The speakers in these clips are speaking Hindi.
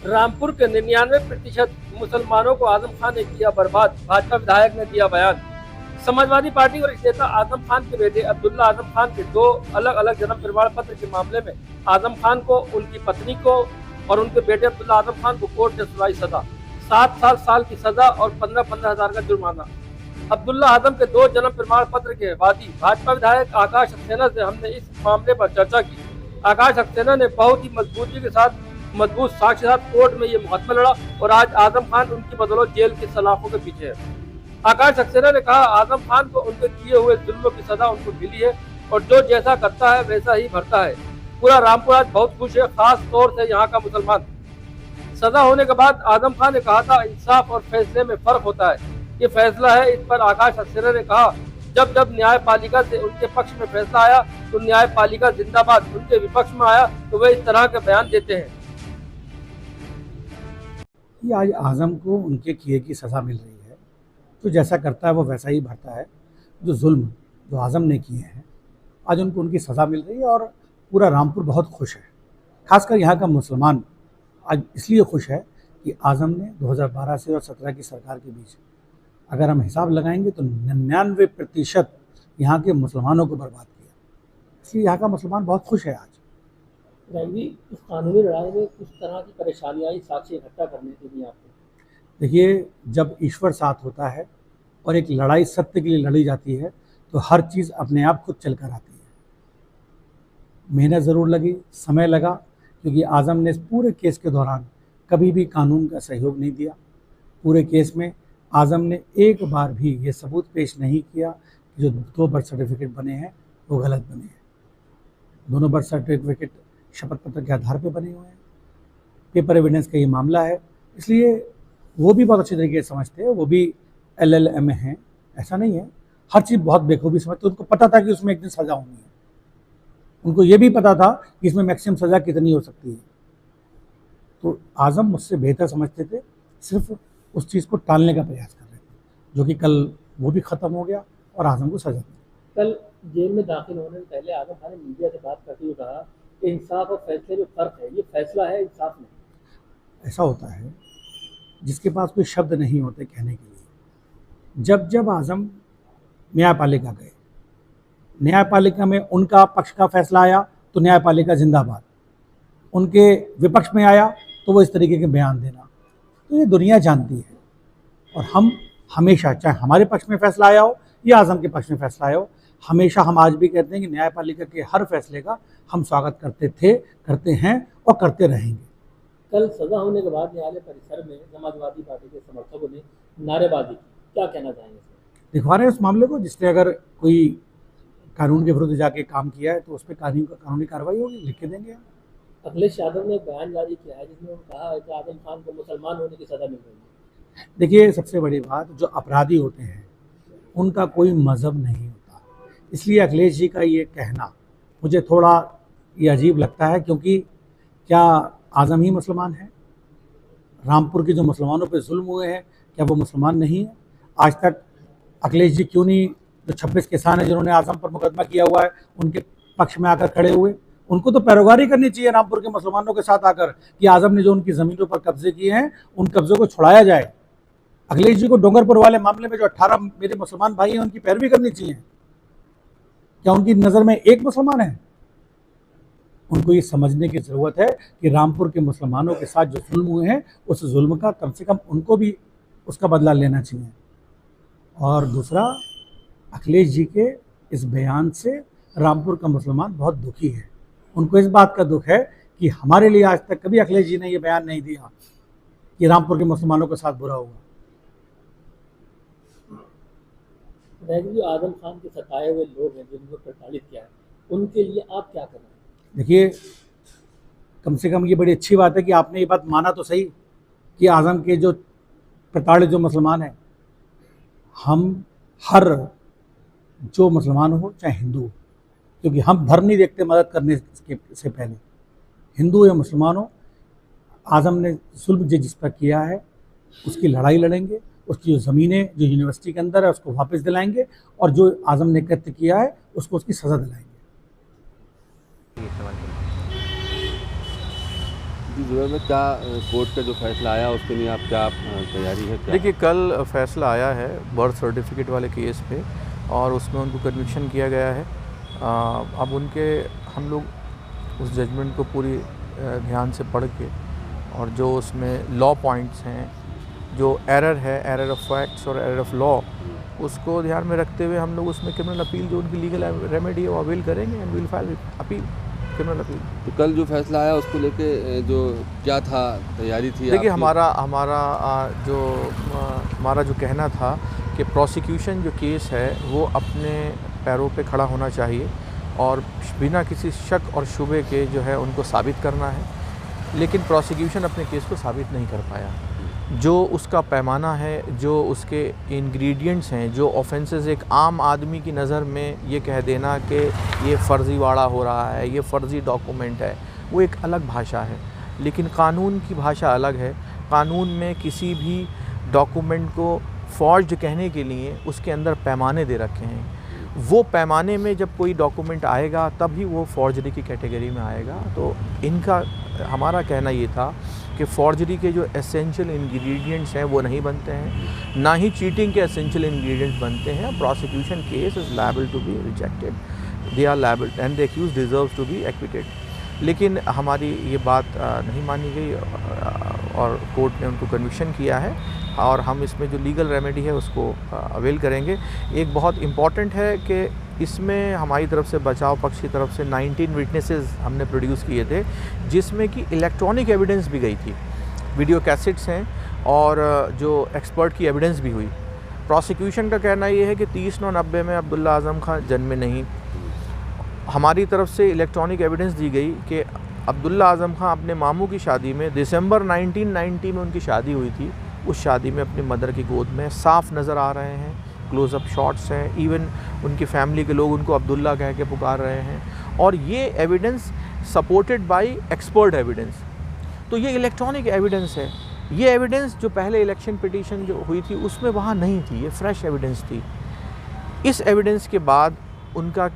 रामपुर के 99% मुसलमानों को आजम खान ने किया बर्बाद, भाजपा विधायक ने दिया बयान। समाजवादी पार्टी और नेता आजम खान के बेटे अब्दुल्ला आजम खान के 2 अलग अलग जन्म प्रमाण पत्र के मामले में आजम खान को, उनकी पत्नी को और उनके बेटे अब्दुल्ला आजम खान को कोर्ट ने सुनाई सजा, 7 साल की सजा और 15-15 हजार का जुर्माना। अब्दुल्ला आजम के 2 जन्म प्रमाण पत्र के वादी भाजपा विधायक आकाश सक्सेना से हमने इस मामले पर चर्चा की। आकाश सक्सेना ने बहुत ही मजबूती के साथ मजबूत साक्ष्य के साथ कोर्ट में ये मुकदमा लड़ा और आज आजम खान उनकी बदौलत जेल की सलाखों के पीछे है। आकाश सक्सेना ने कहा, आजम खान को उनके किए हुए जुल्म की सजा उनको मिली है और जो जैसा करता है वैसा ही भरता है। पूरा रामपुर आज बहुत खुश है, खास तौर से यहाँ का मुसलमान। सजा होने के बाद आजम खान ने कहा था, इंसाफ और फैसले में फर्क होता है, ये फैसला है। इस पर आकाश सक्सेना ने कहा, जब जब न्यायपालिका से उनके पक्ष में फैसला आया तो न्यायपालिका जिंदाबाद, उनके विपक्ष में आया तो वे इस तरह के बयान देते हैं। ये आज आजम को उनके किए की सज़ा मिल रही है, तो जैसा करता है वो वैसा ही भरता है। जो जुल्म जो आजम ने किए हैं आज उनको उनकी सज़ा मिल रही है और पूरा रामपुर बहुत खुश है। खासकर यहाँ का मुसलमान आज इसलिए खुश है कि आजम ने 2012 से और 17 की सरकार के बीच अगर हम हिसाब लगाएंगे तो 99% यहाँ के मुसलमानों को बर्बाद किया, इसलिए यहाँ का मुसलमान बहुत खुश है आज। इस कानूनी लड़ाई में किस तरह की परेशानियां आई साक्ष्य इकट्ठा करने के लिए आपको? देखिए, जब ईश्वर साथ होता है और एक लड़ाई सत्य के लिए लड़ी जाती है तो हर चीज़ अपने आप खुद चल कर आती है। मेहनत ज़रूर लगी, समय लगा, क्योंकि आजम ने इस पूरे केस के दौरान कभी भी कानून का सहयोग नहीं दिया। पूरे केस में आजम ने एक बार भी ये सबूत पेश नहीं किया कि जो 2 बर्थ सर्टिफिकेट बने हैं वो गलत बने हैं। दोनों बर्थ सर्टिफिकेट शपथ पत्र के आधार पर बने हुए हैं। पेपर एविडेंस का ये मामला है, इसलिए वो भी बहुत अच्छे तरीके से समझते हैं। वो भी LLM हैं, ऐसा नहीं है, हर चीज़ बहुत बेखूबी समझते। उनको पता था कि उसमें एक दिन सज़ा होनी है, उनको ये भी पता था कि इसमें मैक्सिमम सज़ा कितनी हो सकती है। तो आजम मुझसे बेहतर समझते थे, सिर्फ उस चीज़ को टालने का प्रयास कर रहे थे, जो कि कल वो भी ख़त्म हो गया और आजम को सज़ा मिली। कल जेल में दाखिल होने से पहले आजम खान ने मीडिया से बात करते हुए कहा कि इंसाफ और फैसले में फर्क है, ये फैसला है, इंसाफ नहीं। ऐसा होता है जिसके पास कोई शब्द नहीं होते कहने के लिए। जब जब आजम न्यायपालिका गए, न्यायपालिका में उनका पक्ष का फैसला आया तो न्यायपालिका जिंदाबाद, उनके विपक्ष में आया तो वो इस तरीके के बयान देना, तो ये दुनिया जानती है। और हम हमेशा, चाहे हमारे पक्ष में फैसला आया हो या आजम के पक्ष में फैसला आया हो, हमेशा हम आज भी कहते हैं कि न्यायपालिका के हर फैसले का हम स्वागत करते थे, करते हैं और करते रहेंगे। कल सजा होने के बाद न्यायालय परिसर में समाजवादी पार्टी के समर्थकों ने नारेबाजी की, क्या कहना चाहेंगे? दिखवा रहे हैं उस मामले को, जिसने अगर कोई कानून के विरुद्ध जाके काम किया है तो उस पर कानूनी कार्रवाई होगी, लिख के देंगे हम। अखिलेश यादव ने एक बयान जारी किया है जिसमें उन्होंने कहा है कि आजम खान को मुसलमान होने की सजा मिल रही है। देखिए, सबसे बड़ी बात, जो अपराधी होते हैं उनका कोई मज़हब नहीं होता, इसलिए अखिलेश जी का ये कहना मुझे थोड़ा ये अजीब लगता है, क्योंकि क्या आजम ही मुसलमान है? रामपुर के जो मुसलमानों पे जुल्म हुए हैं, क्या वो मुसलमान नहीं है? आज तक अखिलेश जी क्यों नहीं, जो 26 किसान हैं जिन्होंने आजम पर मुकदमा किया हुआ है, उनके पक्ष में आकर खड़े हुए? उनको तो पैरोगारी करनी चाहिए रामपुर के मुसलमानों के साथ आकर कि आजम ने जो उनकी ज़मीनों पर कब्जे किए हैं उन कब्ज़ों को छुड़ाया जाए। अखिलेश जी को डोंगरपुर वाले मामले में जो 18 मेरे मुसलमान भाई हैं उनकी पैरवी करनी चाहिए। क्या उनकी नज़र में एक मुसलमान है? उनको ये समझने की ज़रूरत है कि रामपुर के मुसलमानों के साथ जो जुल्म हुए हैं उस जुल्म का कम से कम उनको भी उसका बदला लेना चाहिए। और दूसरा, अखिलेश जी के इस बयान से रामपुर का मुसलमान बहुत दुखी है। उनको इस बात का दुख है कि हमारे लिए आज तक कभी अखिलेश जी ने ये बयान नहीं दिया कि रामपुर के मुसलमानों के साथ बुरा हुआ। जो आजम खान के सताए हुए लोग हैं जिनको प्रताड़ित किया है, उनके लिए आप क्या कर रहे हैं? देखिए, कम से कम ये बड़ी अच्छी बात है कि आपने ये बात माना तो सही कि आजम के जो प्रताड़ित जो मुसलमान हैं, हम हर जो मुसलमान हो चाहे हिंदू हो, क्योंकि हम धर्म नहीं देखते मदद करने से पहले, हिंदू या मुसलमान हो, आजम ने जुल्म जिस पर किया है उसकी लड़ाई लड़ेंगे, उसकी जो ज़मीनें जो यूनिवर्सिटी के अंदर है उसको वापस दिलाएंगे और जो आजम ने कृत्य किया है उसको उसकी सज़ा दिलाएंगे। जुबैर में क्या कोर्ट का जो फैसला आया उसके लिए आप क्या तैयारी है क्या? देखिए, कल फैसला आया है बर्थ सर्टिफिकेट वाले केस पे और उसमें उनको कन्विक्शन किया गया है। अब हम लोग उस जजमेंट को पूरी ध्यान से पढ़ के और जो उसमें लॉ पॉइंट्स हैं, जो एरर है, एरर ऑफ फैक्ट्स और एरर ऑफ लॉ, उसको ध्यान में रखते हुए हम लोग उसमें क्रिमिनल अपील जो उनकी लीगल रेमेडी है वो अवेल करेंगे and will file appeal, criminal appeal. तो कल जो फैसला आया उसको लेके जो क्या था, तैयारी थी? देखिए, हमारा जो कहना था कि प्रोसिक्यूशन जो केस है वो अपने पैरों पे खड़ा होना चाहिए और बिना किसी शक और शुबे के जो है उनको साबित करना है, लेकिन प्रोसिक्यूशन अपने केस को साबित नहीं कर पाया। जो उसका पैमाना है, जो उसके इंग्रेडिएंट्स हैं, जो ऑफेंसेस एक आम आदमी की नज़र में ये कह देना कि ये फ़र्ज़ीवाड़ा हो रहा है, ये फ़र्ज़ी डॉक्यूमेंट है, वो एक अलग भाषा है, लेकिन कानून की भाषा अलग है। कानून में किसी भी डॉक्यूमेंट को फॉर्ज्ड कहने के लिए उसके अंदर पैमाने दे रखे हैं। वो पैमाने में जब कोई डॉक्यूमेंट आएगा तभी वो फॉर्जरी की कैटेगरी में आएगा। तो हमारा कहना ये था कि फॉर्जरी के जो एसेंशियल इंग्रेडिएंट्स हैं वो नहीं बनते हैं, ना ही चीटिंग के एसेंशियल इंग्रेडिएंट्स बनते हैं। Prosecution case is liable to be rejected, they are liable and the accused deserves to be acquitted. लेकिन हमारी ये बात नहीं मानी गई और कोर्ट ने उनको कन्विक्शन किया है और हम इसमें जो लीगल रेमेडी है उसको अवेल करेंगे। एक बहुत इम्पॉर्टेंट है कि इसमें हमारी तरफ से, बचाव पक्ष की तरफ से 19 विटनेसेस हमने प्रोड्यूस किए थे, जिसमें कि इलेक्ट्रॉनिक एविडेंस भी गई थी, वीडियो कैसेट्स हैं और जो एक्सपर्ट की एविडेंस भी हुई। प्रोसिक्यूशन का कहना ये है कि 30/9/90 में अब्दुल्ला आज़म खान जन्मे नहीं। हमारी तरफ से इलेक्ट्रॉनिक एविडेंस दी गई कि अब्दुल्ला आज़म खान अपने मामू की शादी में दिसंबर 1990 में उनकी शादी हुई थी, उस शादी में अपनी मदर की गोद में साफ़ नज़र आ रहे हैं, क्लोज़अप शॉट्स हैं, इवन उनकी फैमिली के लोग उनको अब्दुल्ला कह के पुकार रहे हैं और ये evidence supported by expert evidence. तो ये इलेक्ट्रॉनिक एविडेंस है। ये एविडेंस जो पहले इलेक्शन पिटीशन जो हुई थी उसमें वहाँ नहीं थी, ये फ्रेश एविडेंस थी। इस एविडेंस के बाद उनका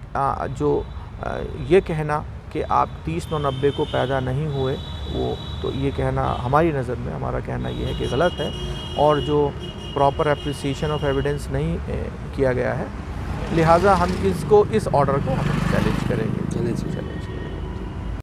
ये कहना कि आप 30/9/90 को पैदा नहीं हुए, वो तो ये कहना हमारी नज़र में, हमारा कहना ये है कि गलत है और जो प्रॉपर एप्रिसिएशन ऑफ एविडेंस नहीं किया गया है, लिहाजा हम इस ऑर्डर को हम चैलेंज करेंगे। चलें।